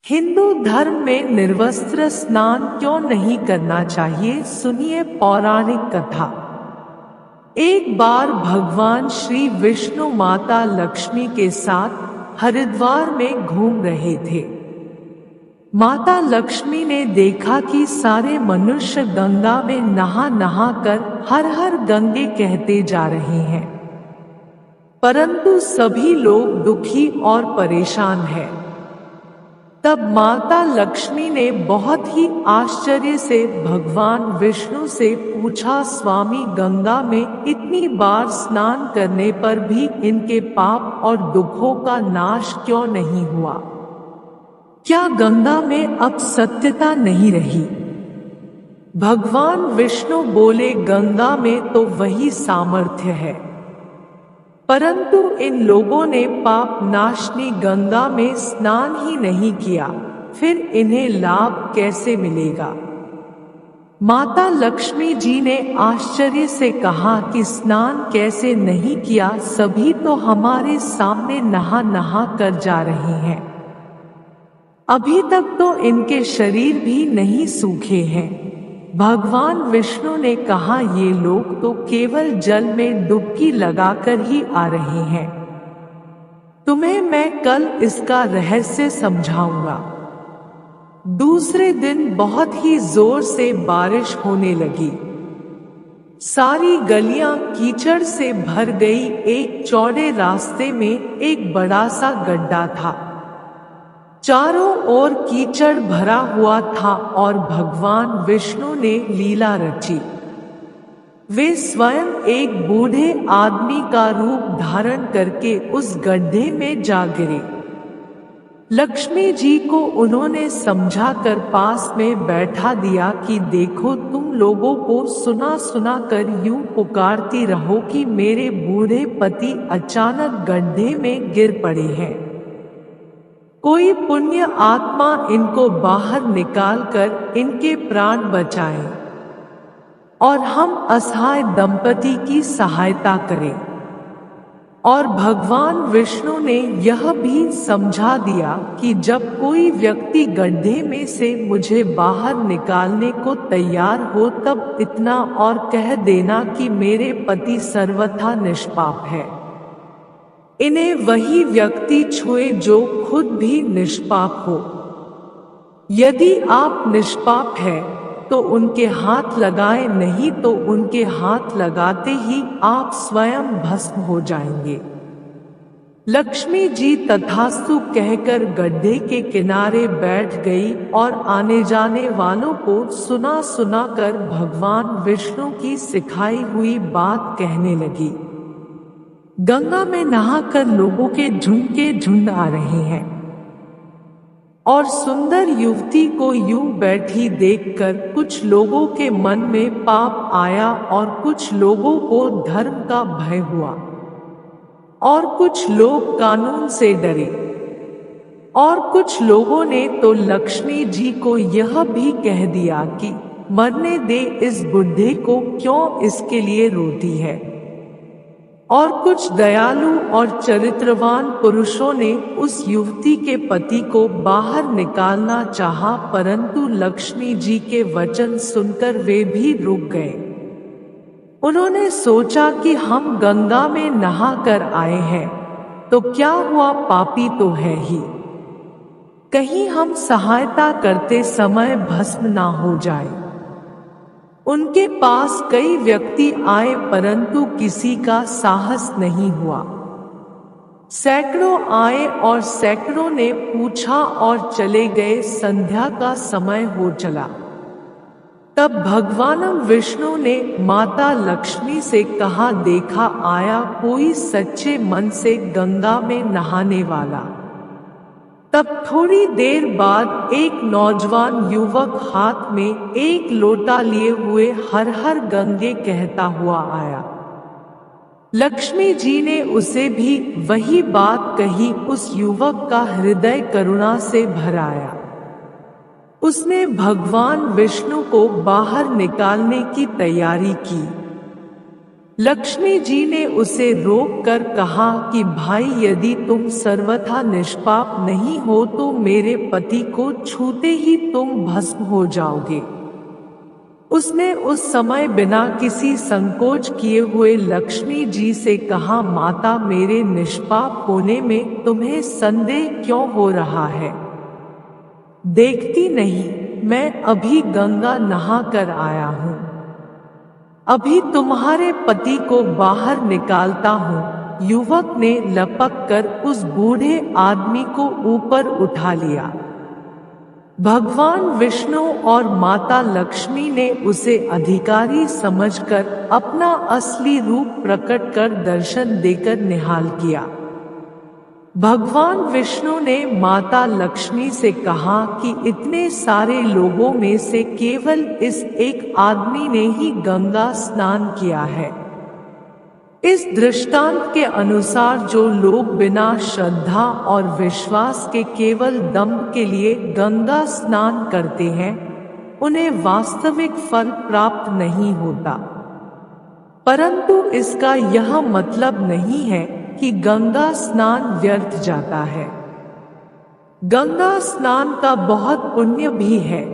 हिंदू धर्म में निर्वस्त्र स्नान क्यों नहीं करना चाहिए, सुनिए पौराणिक कथा। एक बार भगवान श्री विष्णु माता लक्ष्मी के साथ हरिद्वार में घूम रहे थे। माता लक्ष्मी ने देखा कि सारे मनुष्य गंगा में नहा नहा कर हर हर गंगे कहते जा रहे हैं, परंतु सभी लोग दुखी और परेशान हैं। तब माता लक्ष्मी ने बहुत ही आश्चर्य से भगवान विष्णु से पूछा, स्वामी, गंगा में इतनी बार स्नान करने पर भी इनके पाप और दुखों का नाश क्यों नहीं हुआ? क्या गंगा में अब सत्यता नहीं रही? भगवान विष्णु बोले, गंगा में तो वही सामर्थ्य है, परंतु इन लोगों ने पाप नाशनी गंगा में स्नान ही नहीं किया, फिर इन्हें लाभ कैसे मिलेगा? माता लक्ष्मी जी ने आश्चर्य से कहा कि स्नान कैसे नहीं किया, सभी तो हमारे सामने नहा नहा कर जा रहे हैं। अभी तक तो इनके शरीर भी नहीं सूखे हैं। भगवान विष्णु ने कहा, ये लोग तो केवल जल में डुबकी लगाकर ही आ रहे हैं। तुम्हें मैं कल इसका रहस्य समझाऊंगा। दूसरे दिन बहुत ही जोर से बारिश होने लगी। सारी गलियां कीचड़ से भर गई। एक चौड़े रास्ते में एक बड़ा सा गड्ढा था। चारों ओर कीचड़ भरा हुआ था और भगवान विष्णु ने लीला रची। वे स्वयं एक बूढ़े आदमी का रूप धारण करके उस गड्ढे में जा गिरे। लक्ष्मी जी को उन्होंने समझाकर पास में बैठा दिया कि देखो, तुम लोगों को सुना सुना कर यूं पुकारती रहो कि मेरे बूढ़े पति अचानक गड्ढे में गिर पड़े हैं। कोई पुण्य आत्मा इनको बाहर निकालकर इनके प्राण बचाए और हम असहाय दंपति की सहायता करें। और भगवान विष्णु ने यह भी समझा दिया कि जब कोई व्यक्ति गड्ढे में से मुझे बाहर निकालने को तैयार हो, तब इतना और कह देना कि मेरे पति सर्वथा निष्पाप है। इन्हें वही व्यक्ति छुए जो खुद भी निष्पाप हो। यदि आप निष्पाप हैं तो उनके हाथ लगाएं, नहीं तो उनके हाथ लगाते ही आप स्वयं भस्म हो जाएंगे। लक्ष्मी जी तथास्तु कहकर गड्ढे के किनारे बैठ गई और आने जाने वालों को सुना सुना कर भगवान विष्णु की सिखाई हुई बात कहने लगी। गंगा में नहाकर लोगों के झुंड आ रहे हैं और सुंदर युवती को यूं बैठी देखकर कुछ लोगों के मन में पाप आया और कुछ लोगों को धर्म का भय हुआ और कुछ लोग कानून से डरे और कुछ लोगों ने तो लक्ष्मी जी को यह भी कह दिया कि मरने दे इस बुढ़े को, क्यों इसके लिए रोती है। और कुछ दयालु और चरित्रवान पुरुषों ने उस युवती के पति को बाहर निकालना चाहा, परंतु लक्ष्मी जी के वचन सुनकर वे भी रुक गए। उन्होंने सोचा कि हम गंगा में नहा कर आए हैं तो क्या हुआ, पापी तो है ही, कहीं हम सहायता करते समय भस्म ना हो जाए। उनके पास कई व्यक्ति आए परंतु किसी का साहस नहीं हुआ। सैकड़ों आए और सैकड़ों ने पूछा और चले गए। संध्या का समय हो चला। तब भगवान विष्णु ने माता लक्ष्मी से कहा, देखा, आया कोई सच्चे मन से गंगा में नहाने वाला। तब थोड़ी देर बाद एक नौजवान युवक हाथ में एक लोटा लिए हुए हर हर गंगे कहता हुआ आया। लक्ष्मी जी ने उसे भी वही बात कही। उस युवक का हृदय करुणा से भर आया। उसने भगवान विष्णु को बाहर निकालने की तैयारी की। लक्ष्मी जी ने उसे रोक कर कहा कि भाई, यदि तुम सर्वथा निष्पाप नहीं हो तो मेरे पति को छूते ही तुम भस्म हो जाओगे। उसने उस समय बिना किसी संकोच किए हुए लक्ष्मी जी से कहा, माता, मेरे निष्पाप होने में तुम्हें संदेह क्यों हो रहा है? देखती नहीं, मैं अभी गंगा नहा कर आया हूँ। अभी तुम्हारे पति को बाहर निकालता हूँ। युवक ने लपक कर उस बूढ़े आदमी को ऊपर उठा लिया। भगवान विष्णु और माता लक्ष्मी ने उसे अधिकारी समझकर अपना असली रूप प्रकट कर दर्शन देकर निहाल किया। भगवान विष्णु ने माता लक्ष्मी से कहा कि इतने सारे लोगों में से केवल इस एक आदमी ने ही गंगा स्नान किया है। इस दृष्टांत के अनुसार जो लोग बिना श्रद्धा और विश्वास के केवल दंभ के लिए गंगा स्नान करते हैं, उन्हें वास्तविक फल प्राप्त नहीं होता। परंतु इसका यह मतलब नहीं है कि गंगा स्नान व्यर्थ जाता है। गंगा स्नान का बहुत पुण्य भी है।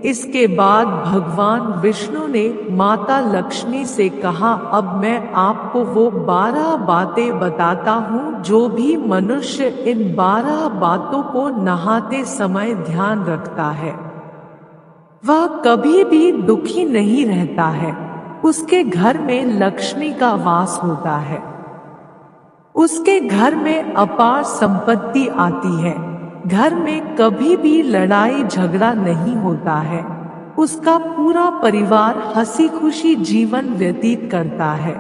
इसके बाद भगवान विष्णु ने माता लक्ष्मी से कहा, अब मैं आपको वो 12 बातें बताता हूँ जो भी मनुष्य इन 12 बातों को नहाते समय ध्यान रखता है, वह कभी भी दुखी नहीं रहता है। उसके घर में लक्ष्मी का वास होता है। उसके घर में अपार संपत्ति आती है। घर में कभी भी लड़ाई झगड़ा नहीं होता है। उसका पूरा परिवार हंसी खुशी जीवन व्यतीत करता है।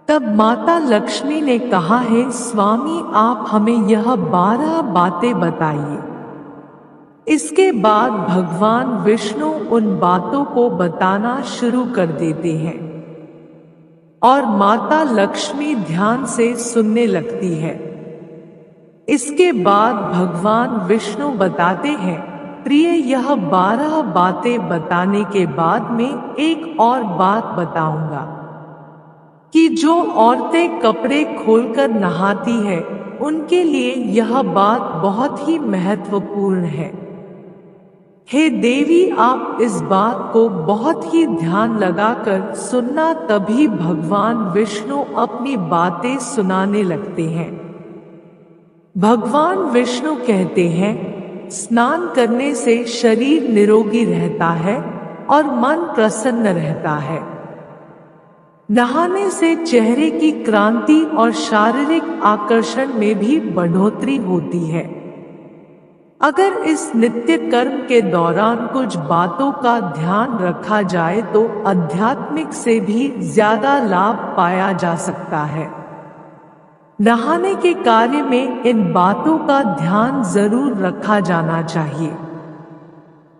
तब माता लक्ष्मी ने कहा, है स्वामी, आप हमें यह 12 बातें बताइए। इसके बाद भगवान विष्णु उन बातों को बताना शुरू कर देते हैं और माता लक्ष्मी ध्यान से सुनने लगती है। इसके बाद भगवान विष्णु बताते हैं, प्रिय, यह 12 बातें बताने के बाद में एक और बात बताऊंगा कि जो औरतें कपड़े खोलकर नहाती है, उनके लिए यह बात बहुत ही महत्वपूर्ण है। हे देवी, आप इस बात को बहुत ही ध्यान लगाकर सुनना, तभी भगवान विष्णु अपनी बातें सुनाने लगते हैं। भगवान विष्णु कहते हैं, स्नान करने से शरीर निरोगी रहता है और मन प्रसन्न रहता है। नहाने से चेहरे की क्रांति और शारीरिक आकर्षण में भी बढ़ोतरी होती है। अगर इस नित्य कर्म के दौरान कुछ बातों का ध्यान रखा जाए तो आध्यात्मिक से भी ज्यादा लाभ पाया जा सकता है। नहाने के कार्य में इन बातों का ध्यान जरूर रखा जाना चाहिए।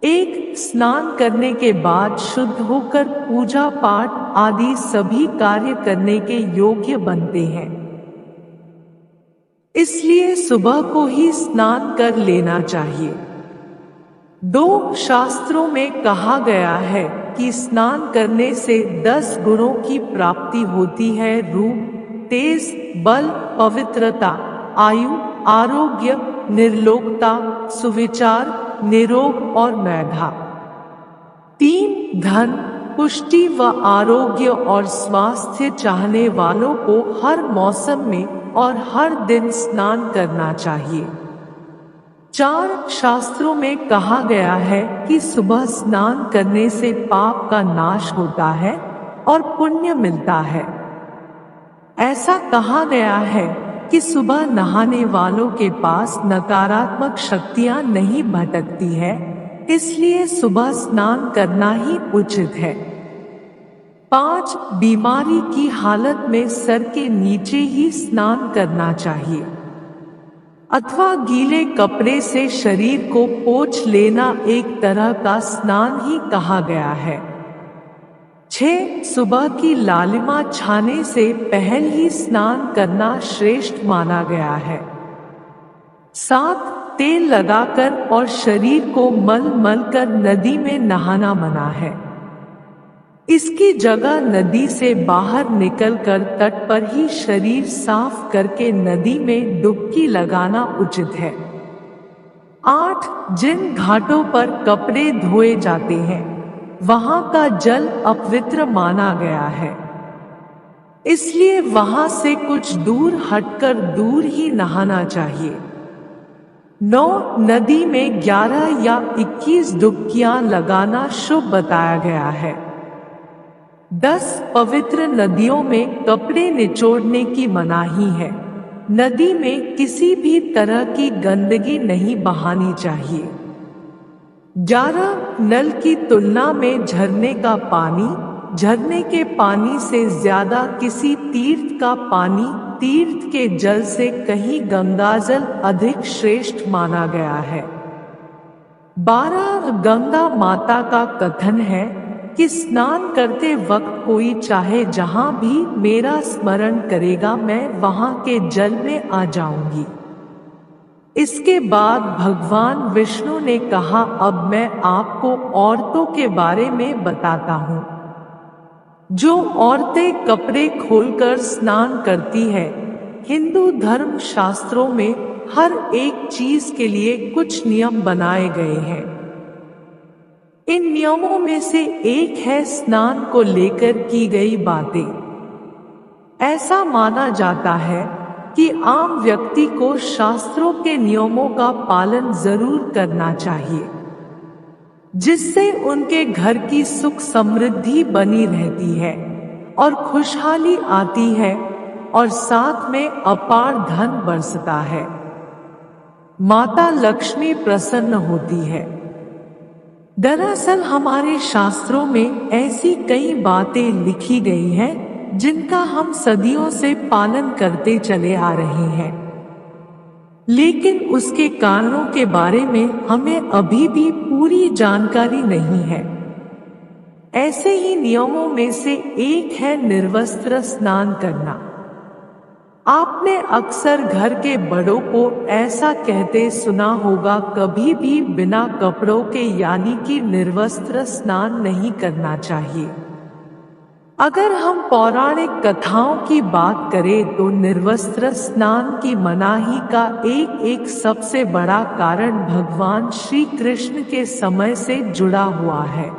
एक, स्नान करने के बाद शुद्ध होकर पूजा पाठ आदि सभी कार्य करने के योग्य बनते हैं, इसलिए सुबह को ही स्नान कर लेना चाहिए। 2, शास्त्रों में कहा गया है कि स्नान करने से 10 गुणों की प्राप्ति होती है: रूप, तेज, बल, पवित्रता, आयु, आरोग्य, निर्लोकता, सुविचार, निरोग और मेधा। 3, धन, पुष्टि व आरोग्य और स्वास्थ्य चाहने वालों को हर मौसम में और हर दिन स्नान करना चाहिए। 4, शास्त्रों में कहा गया है कि सुबह स्नान करने से पाप का नाश होता है और पुण्य मिलता है। ऐसा कहा गया है कि सुबह नहाने वालों के पास नकारात्मक शक्तियां नहीं भटकती है, इसलिए सुबह स्नान करना ही उचित है। 5, बीमारी की हालत में सर के नीचे ही स्नान करना चाहिए अथवा गीले कपड़े से शरीर को पोंछ लेना एक तरह का स्नान ही कहा गया है। 6, सुबह की लालिमा छाने से पहले ही स्नान करना श्रेष्ठ माना गया है। 7, तेल लगाकर और शरीर को मल मल कर नदी में नहाना मना है। इसकी जगह नदी से बाहर निकलकर तट पर ही शरीर साफ करके नदी में डुबकी लगाना उचित है। 8 जिन घाटों पर कपड़े धोए जाते हैं वहां का जल अपवित्र माना गया है, इसलिए वहां से कुछ दूर हटकर दूर ही नहाना चाहिए। 9 नदी में 11 या 21 डुबकियां लगाना शुभ बताया गया है। 10 पवित्र नदियों में कपड़े निचोड़ने की मनाही है। नदी में किसी भी तरह की गंदगी नहीं बहानी चाहिए। 11 नल की तुलना में झरने का पानी, झरने के पानी से ज्यादा किसी तीर्थ का पानी, तीर्थ के जल से कहीं गंगाजल अधिक श्रेष्ठ माना गया है। 12 गंगा माता का कथन है कि स्नान करते वक्त कोई चाहे जहां भी मेरा स्मरण करेगा मैं वहां के जल में आ जाऊंगी। इसके बाद भगवान विष्णु ने कहा, अब मैं आपको औरतों के बारे में बताता हूँ। जो औरतें कपड़े खोलकर स्नान करती है, हिंदू धर्म शास्त्रों में हर एक चीज के लिए कुछ नियम बनाए गए हैं। इन नियमों में से एक है स्नान को लेकर की गई बातें। ऐसा माना जाता है कि आम व्यक्ति को शास्त्रों के नियमों का पालन जरूर करना चाहिए, जिससे उनके घर की सुख समृद्धि बनी रहती है और खुशहाली आती है और साथ में अपार धन बरसता है। माता लक्ष्मी प्रसन्न होती है। दरअसल हमारे शास्त्रों में ऐसी कई बातें लिखी गई हैं जिनका हम सदियों से पालन करते चले आ रहे हैं, लेकिन उसके कारणों के बारे में हमें अभी भी पूरी जानकारी नहीं है। ऐसे ही नियमों में से एक है निर्वस्त्र स्नान करना। आपने अक्सर घर के बड़ों को ऐसा कहते सुना होगा, कभी भी बिना कपड़ों के यानी कि निर्वस्त्र स्नान नहीं करना चाहिए। अगर हम पौराणिक कथाओं की बात करें तो निर्वस्त्र स्नान की मनाही का एक सबसे बड़ा कारण भगवान श्री कृष्ण के समय से जुड़ा हुआ है।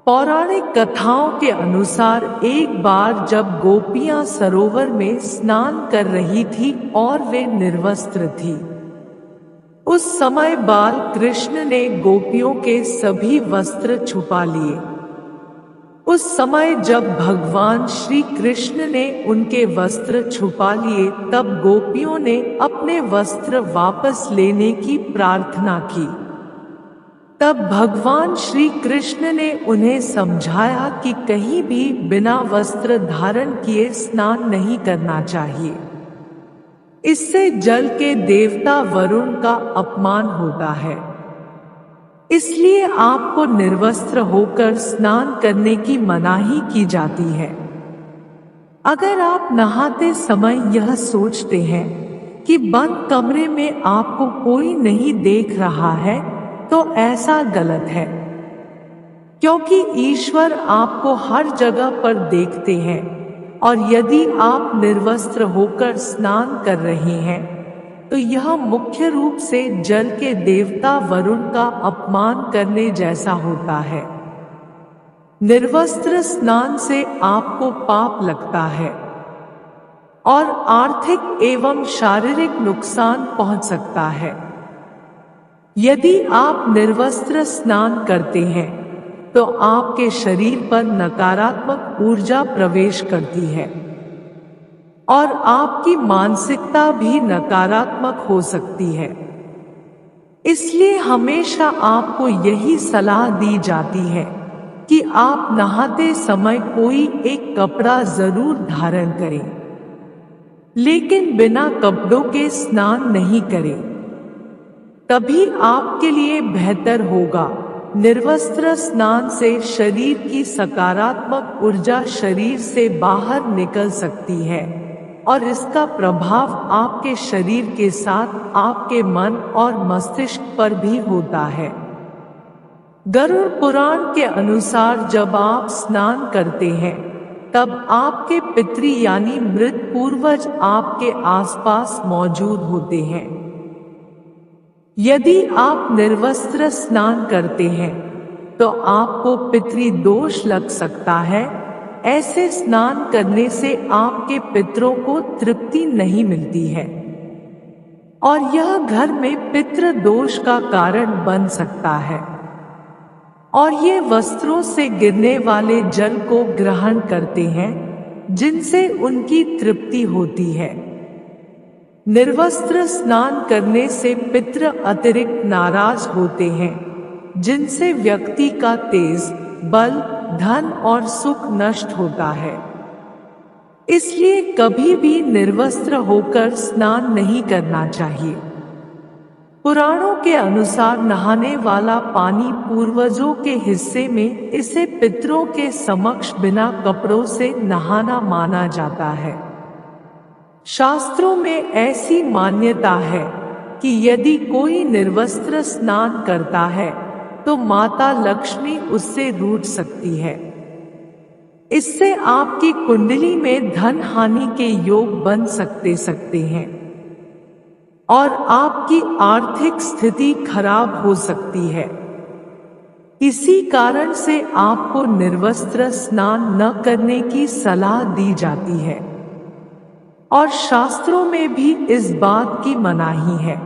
पौराणिक कथाओं के अनुसार एक बार जब गोपियां सरोवर में स्नान कर रही थी और वे निर्वस्त्र थी, उस समय बाल कृष्ण ने गोपियों के सभी वस्त्र छुपा लिए। उस समय जब भगवान श्री कृष्ण ने उनके वस्त्र छुपा लिए तब गोपियों ने अपने वस्त्र वापस लेने की प्रार्थना की। तब भगवान श्री कृष्ण ने उन्हें समझाया कि कहीं भी बिना वस्त्र धारण किए स्नान नहीं करना चाहिए। इससे जल के देवता वरुण का अपमान होता है। इसलिए आपको निर्वस्त्र होकर स्नान करने की मनाही की जाती है। अगर आप नहाते समय यह सोचते हैं कि बंद कमरे में आपको कोई नहीं देख रहा है तो ऐसा गलत है, क्योंकि ईश्वर आपको हर जगह पर देखते हैं और यदि आप निर्वस्त्र होकर स्नान कर रहे हैं तो यह मुख्य रूप से जल के देवता वरुण का अपमान करने जैसा होता है। निर्वस्त्र स्नान से आपको पाप लगता है और आर्थिक एवं शारीरिक नुकसान पहुंच सकता है। यदि आप निर्वस्त्र स्नान करते हैं तो आपके शरीर पर नकारात्मक ऊर्जा प्रवेश करती है और आपकी मानसिकता भी नकारात्मक हो सकती है। इसलिए हमेशा आपको यही सलाह दी जाती है कि आप नहाते समय कोई एक कपड़ा जरूर धारण करें, लेकिन बिना कपड़ों के स्नान नहीं करें। तभी आपके लिए बेहतर होगा। निर्वस्त्र स्नान से शरीर की सकारात्मक ऊर्जा शरीर से बाहर निकल सकती है और इसका प्रभाव आपके शरीर के साथ आपके मन और मस्तिष्क पर भी होता है। गरुड़ पुराण के अनुसार जब आप स्नान करते हैं तब आपके पितृ यानी मृत पूर्वज आपके आसपास मौजूद होते हैं। यदि आप निर्वस्त्र स्नान करते हैं तो आपको पितृ दोष लग सकता है। ऐसे स्नान करने से आपके पितरों को तृप्ति नहीं मिलती है और यह घर में पितृ दोष का कारण बन सकता है और ये वस्त्रों से गिरने वाले जल को ग्रहण करते हैं जिनसे उनकी तृप्ति होती है। निर्वस्त्र स्नान करने से पितृ अतिरिक्त नाराज होते हैं जिनसे व्यक्ति का तेज, बल, धन और सुख नष्ट होता है। इसलिए कभी भी निर्वस्त्र होकर स्नान नहीं करना चाहिए। पुराणों के अनुसार नहाने वाला पानी पूर्वजों के हिस्से में इसे पितरों के समक्ष बिना कपड़ों से नहाना माना जाता है। शास्त्रों में ऐसी मान्यता है कि यदि कोई निर्वस्त्र स्नान करता है तो माता लक्ष्मी उससे रूठ सकती है। इससे आपकी कुंडली में धन हानि के योग बन सकते हैं और आपकी आर्थिक स्थिति खराब हो सकती है। इसी कारण से आपको निर्वस्त्र स्नान न करने की सलाह दी जाती है और शास्त्रों में भी इस बात की मनाही है।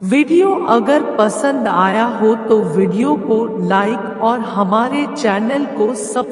वीडियो अगर पसंद आया हो तो वीडियो को लाइक और हमारे चैनल को सब्सक्राइब